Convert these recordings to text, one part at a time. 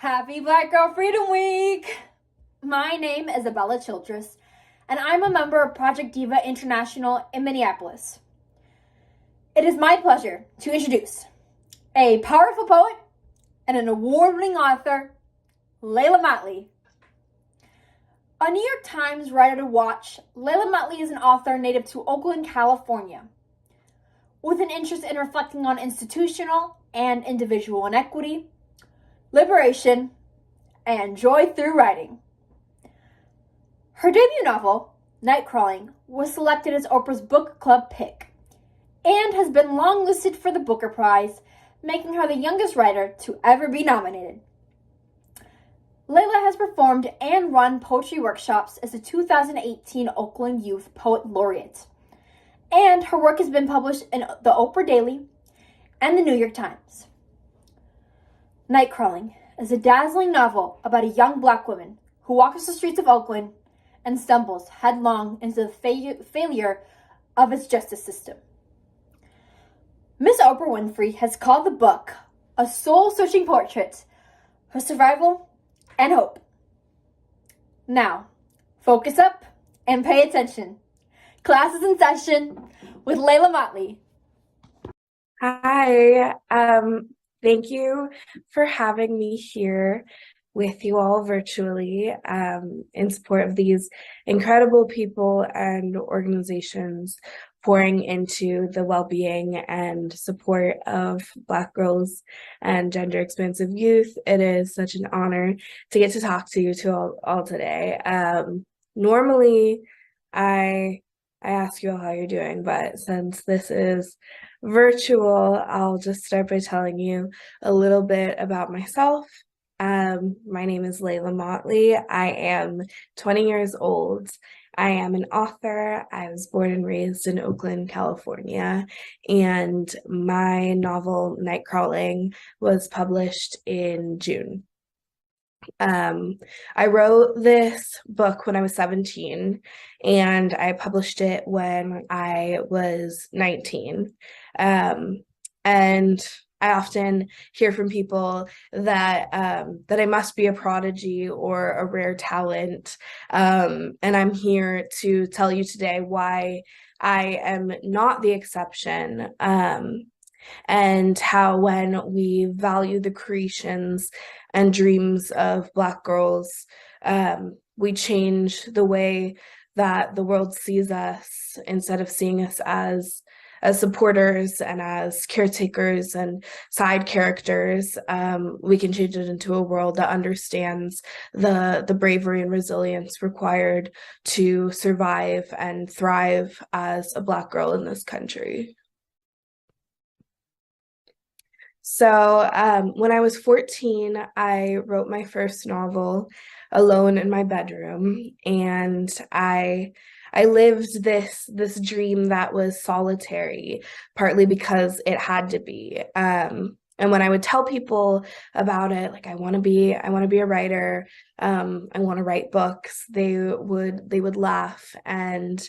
Happy Black Girl Freedom Week! My name is Isabella Childress, and I'm a member of Project Diva International in Minneapolis. It is my pleasure to introduce a powerful poet and an award-winning author, Leila Mottley. A New York Times writer to watch, Leila Mottley is an author native to Oakland, California, with an interest in reflecting on institutional and individual inequity, liberation, and joy through writing. Her debut novel, Nightcrawling, was selected as Oprah's book club pick and has been long-listed for the Booker Prize, making her the youngest writer to ever be nominated. Leila has performed and run poetry workshops as the 2018 Oakland Youth Poet Laureate, and her work has been published in the Oprah Daily and the New York Times. Nightcrawling is a dazzling novel about a young Black woman who walks the streets of Oakland and stumbles headlong into the failure of its justice system. Miss Oprah Winfrey has called the book a soul-searching portrait of survival and hope. Now, focus up and pay attention. Class is in session with Leila Mottley. Hi, thank you for having me here with you all virtually in support of these incredible people and organizations pouring into the well-being and support of Black girls and gender-expansive youth. It is such an honor to get to talk to you all today. Normally, I ask you all how you're doing, but since this is virtual, I'll just start by telling you a little bit about myself. My name is Leila Mottley. I am 20 years old. I am an author. I was born and raised in Oakland, California, and my novel Nightcrawling was published in June. I wrote this book when I was 17, and I published it when I was 19. And I often hear from people that that I must be a prodigy or a rare talent, and I'm here to tell you today why I am not the exception, and how when we value the creations and dreams of Black girls, we change the way that the world sees us. Instead of seeing us as supporters and as caretakers and side characters, we can change it into a world that understands the bravery and resilience required to survive and thrive as a Black girl in this country. So when I was 14, I wrote my first novel alone in my bedroom, and I lived this dream that was solitary, partly because it had to be. And when I would tell people about it, like I want to be a writer, I want to write books, they would laugh, and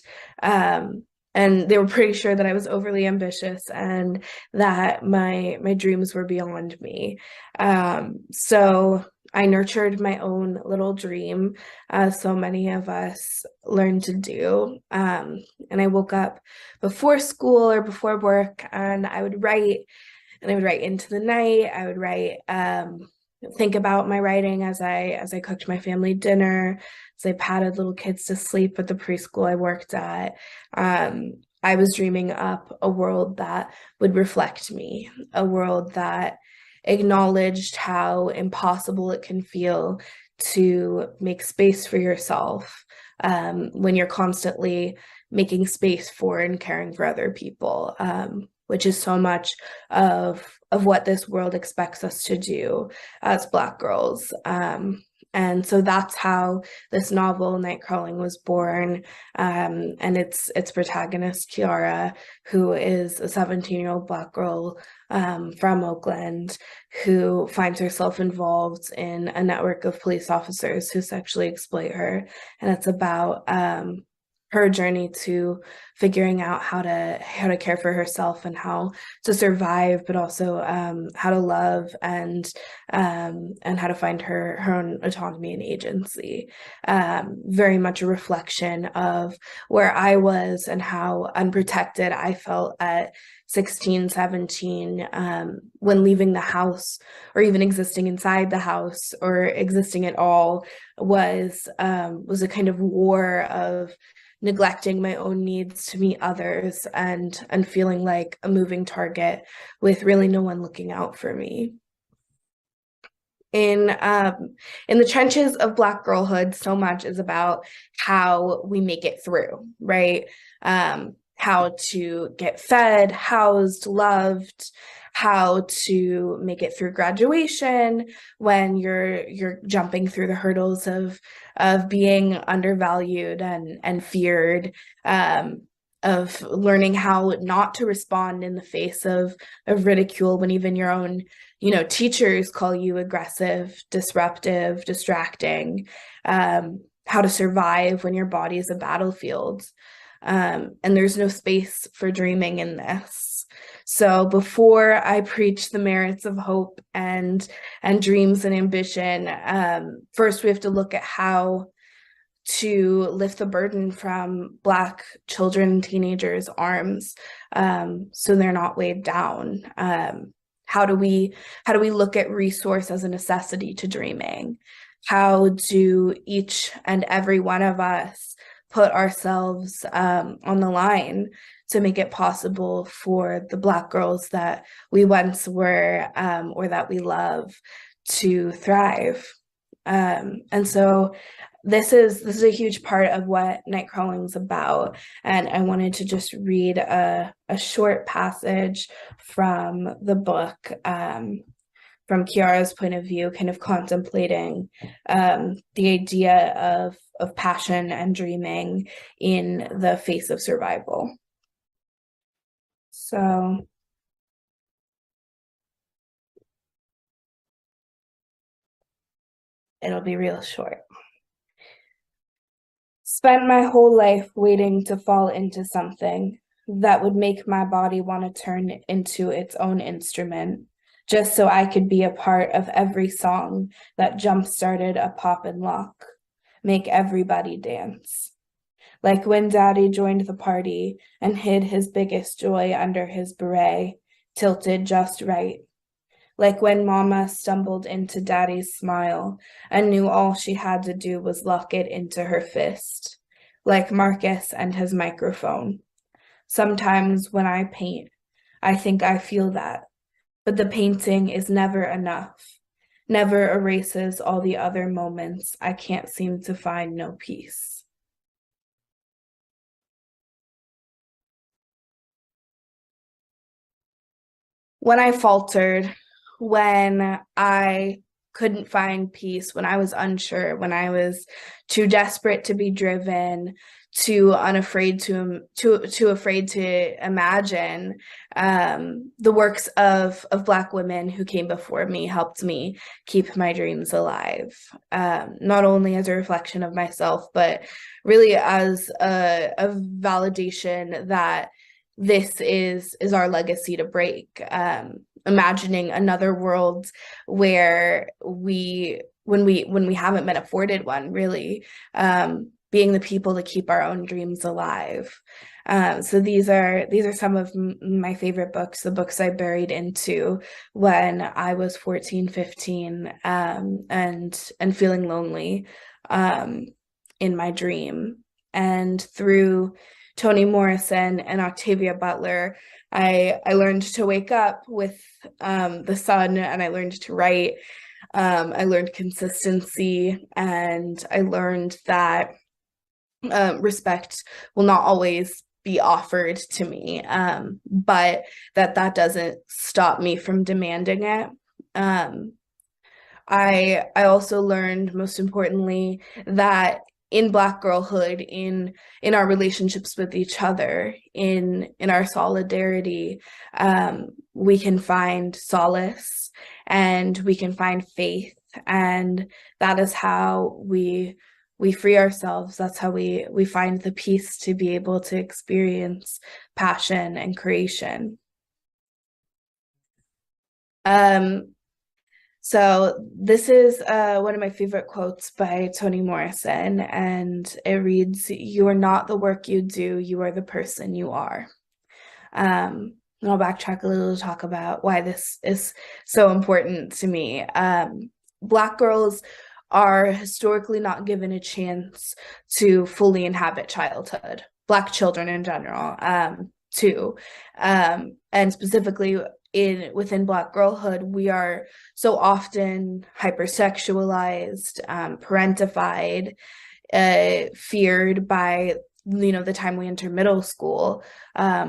they were pretty sure that I was overly ambitious and that my dreams were beyond me. So I nurtured my own little dream, as so many of us learn to do. And I woke up before school or before work, and I would write, into the night. I would write, think about my writing as I cooked my family dinner, as I patted little kids to sleep at the preschool I worked at. I was dreaming up a world that would reflect me, a world that acknowledged how impossible it can feel to make space for yourself when you're constantly making space for and caring for other people, which is so much of what this world expects us to do as Black girls. And so that's how this novel, Nightcrawling, was born. And its protagonist, Kiara, who is a 17-year-old Black girl from Oakland, who finds herself involved in a network of police officers who sexually exploit her. And it's about her journey to figuring out how to care for herself and how to survive, but also how to love and how to find her own autonomy and agency. Very much a reflection of where I was and how unprotected I felt at 16, 17, when leaving the house, or even existing inside the house, or existing at all, was a kind of war of neglecting my own needs to meet others, and feeling like a moving target with really no one looking out for me. In the trenches of Black girlhood, so much is about how we make it through, right? How to get fed, housed, loved, how to make it through graduation when you're jumping through the hurdles of being undervalued and feared, of learning how not to respond in the face of ridicule when even your own teachers call you aggressive, disruptive, distracting, how to survive when your body is a battlefield. And there's no space for dreaming in this. So before I preach the merits of hope and dreams and ambition, first we have to look at how to lift the burden from Black children and teenagers' arms, so they're not weighed down. How do we look at resource as a necessity to dreaming? How do each and every one of us put ourselves on the line to make it possible for the Black girls that we once were, or that we love, to thrive? And so this is a huge part of what Nightcrawling is about. And I wanted to just read a short passage from the book, from Kiara's point of view, kind of contemplating the idea of passion and dreaming in the face of survival. So it'll be real short. Spent my whole life waiting to fall into something that would make my body want to turn into its own instrument, just so I could be a part of every song that jump-started a pop and lock, make everybody dance. Like when Daddy joined the party and hid his biggest joy under his beret, tilted just right. Like when Mama stumbled into Daddy's smile and knew all she had to do was lock it into her fist. Like Marcus and his microphone. Sometimes when I paint, I think I feel that, but the painting is never enough, never erases all the other moments I can't seem to find no peace. When I faltered, when I couldn't find peace, when I was unsure, when I was too desperate to be driven, too afraid to imagine, the works of Black women who came before me helped me keep my dreams alive, not only as a reflection of myself, but really as a validation that this is our legacy to break. Imagining another world where when we haven't been afforded one, really, being the people to keep our own dreams alive. So these are some of my favorite books, the books I buried into when I was 14, 15, and feeling lonely in my dream. And through Toni Morrison and Octavia Butler, I learned to wake up with the sun, and I learned to write. I learned consistency, and I learned that respect will not always be offered to me, but that doesn't stop me from demanding it. I also learned, most importantly, that in Black girlhood, in our relationships with each other, in our solidarity, we can find solace and we can find faith, and that is how we we free ourselves. That's how we find the peace to be able to experience passion and creation. So this is one of my favorite quotes by Toni Morrison, and it reads, "You are not the work you do, you are the person you are." And I'll backtrack a little to talk about why this is so important to me. Black girls are historically not given a chance to fully inhabit childhood. Black children in general, too. And specifically within Black girlhood, we are so often hypersexualized, parentified, feared by the time we enter middle school,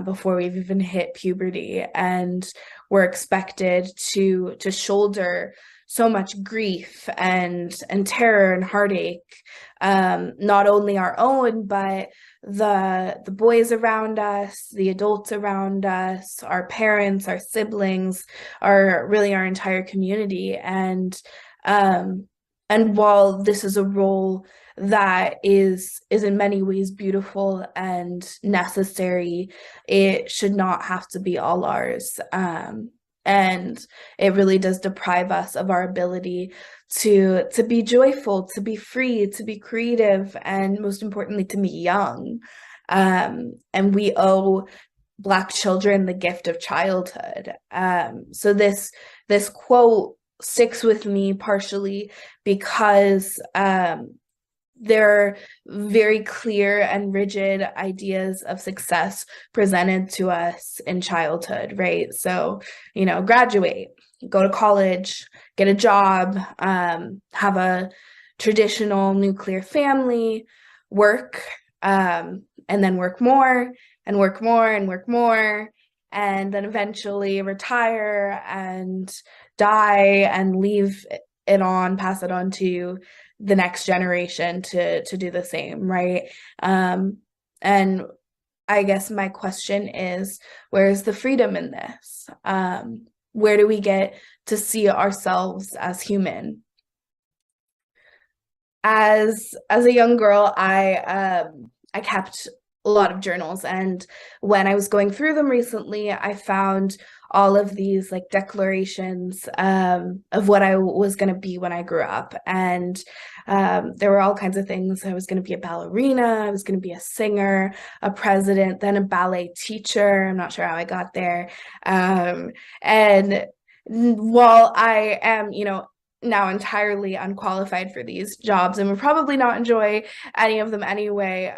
before we've even hit puberty, and we're expected to shoulder so much grief and terror and heartache, not only our own, but the boys around us, the adults around us, our parents, our siblings, our entire community. And while this is a role that is in many ways beautiful and necessary, it should not have to be all ours. And it really does deprive us of our ability to be joyful, to be free, to be creative, and most importantly, to be young. And we owe Black children the gift of childhood. So this quote sticks with me partially because there are very clear and rigid ideas of success presented to us in childhood, right? So, graduate, go to college, get a job, have a traditional nuclear family, work, and then work more and work more and work more, and then eventually retire and die and pass it on to the next generation to do the same, right? And I guess my question is, where's the freedom in this? Where do we get to see ourselves as human? As a young girl, I kept a lot of journals, and when I was going through them recently, I found all of these like declarations of what I was going to be when I grew up. And there were all kinds of things. I was going to be a ballerina, I was going to be a singer, a president, then a ballet teacher. I'm not sure how I got there. And while I am, now entirely unqualified for these jobs and would probably not enjoy any of them anyway,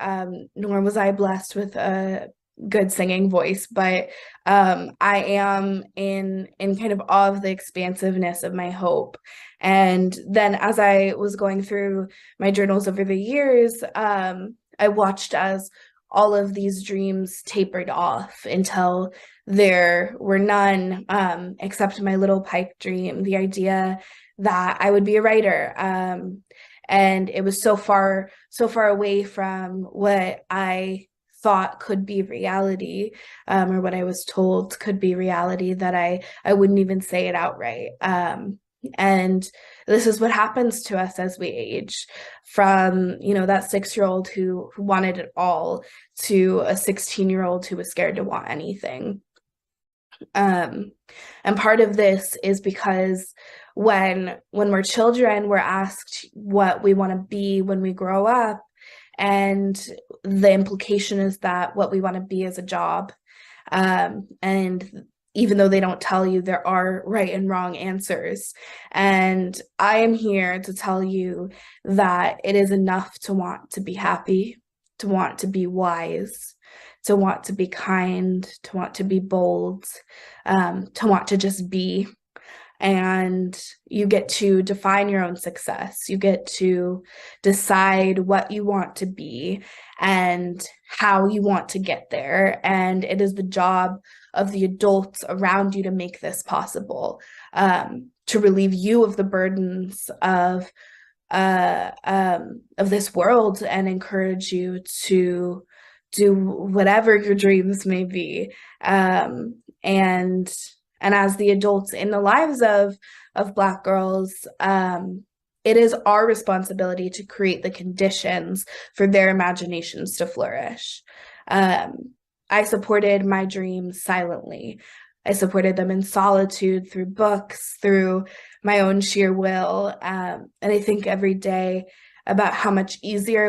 nor was I blessed with a good singing voice, but I am in kind of awe of the expansiveness of my hope. And then as I was going through my journals over the years, I watched as all of these dreams tapered off until there were none, except my little pipe dream, the idea that I would be a writer. And it was so far away from what I thought could be reality, or what I was told could be reality, that I wouldn't even say it outright. And this is what happens to us as we age, from that 6-year-old who wanted it all to a 16-year-old who was scared to want anything. And part of this is because when we're children, we're asked what we want to be when we grow up, and the implication is that what we want to be is a job. And even though they don't tell you, there are right and wrong answers. And I am here to tell you that it is enough to want to be happy, to want to be wise, to want to be kind, to want to be bold, to want to just be. And you get to define your own success. You get to decide what you want to be and how you want to get there. And it is the job of the adults around you to make this possible, to relieve you of the burdens of this world, and encourage you to do whatever your dreams may be. And as the adults in the lives of Black girls, it is our responsibility to create the conditions for their imaginations to flourish. I supported my dreams silently. I supported them in solitude through books, through my own sheer will. And I think every day about how much easier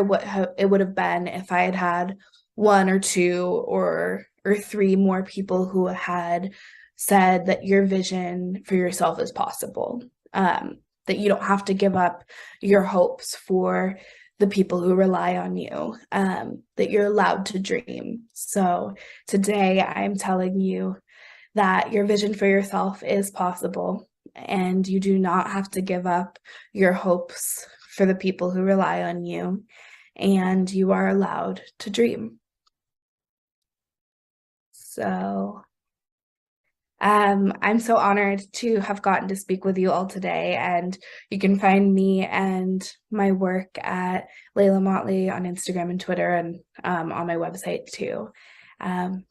it would have been if I had had one or two or three more people who had said that your vision for yourself is possible, that you don't have to give up your hopes for the people who rely on you, that you're allowed to dream. So today I'm telling you that your vision for yourself is possible, and you do not have to give up your hopes for the people who rely on you, and you are allowed to dream. So I'm so honored to have gotten to speak with you all today, and you can find me and my work at Leila Mottley on Instagram and Twitter, and on my website too.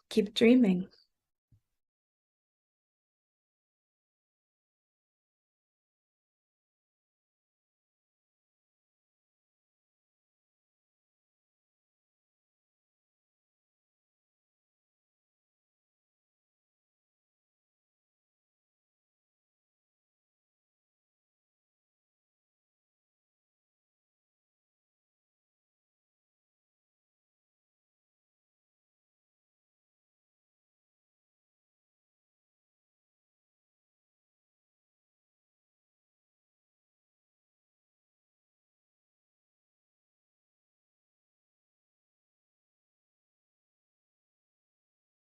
Keep dreaming.